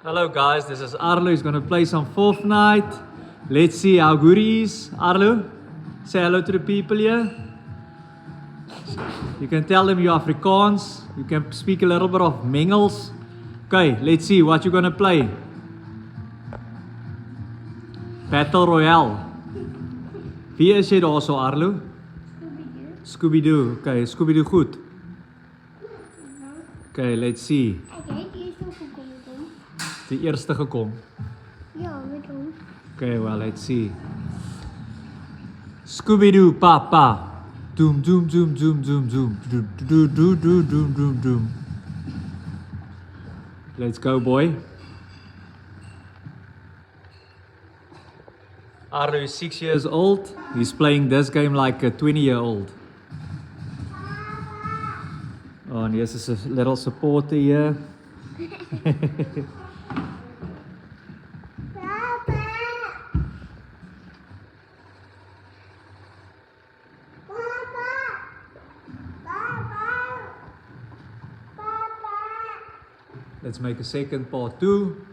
Hello guys, this is Arlo. He's gonna play some Fortnite. Let's see how good he is. Arlo, say hello to the people here. You can tell them you're Afrikaans. You can speak a little bit of Mengels. Okay, let's see what you're gonna play. Battle Royale. Wie is jy daar so, Arlo? Scooby-Doo. Okay, Scooby-Doo goed. Okay, let's see. Ek het hier so gekom. Die eerste gekom. Ja, met hom. Okay, well, let's see. Scooby-Doo, papa. Doom, doom, doom, doom, doom, doom. Doom, doom, doom, doom, doom, doom, doom. Let's go, boy. Arlo is 6 years old. He's playing this game like a 20-year-old. Oh, and here's a little supporter here. Let's make a second part 2.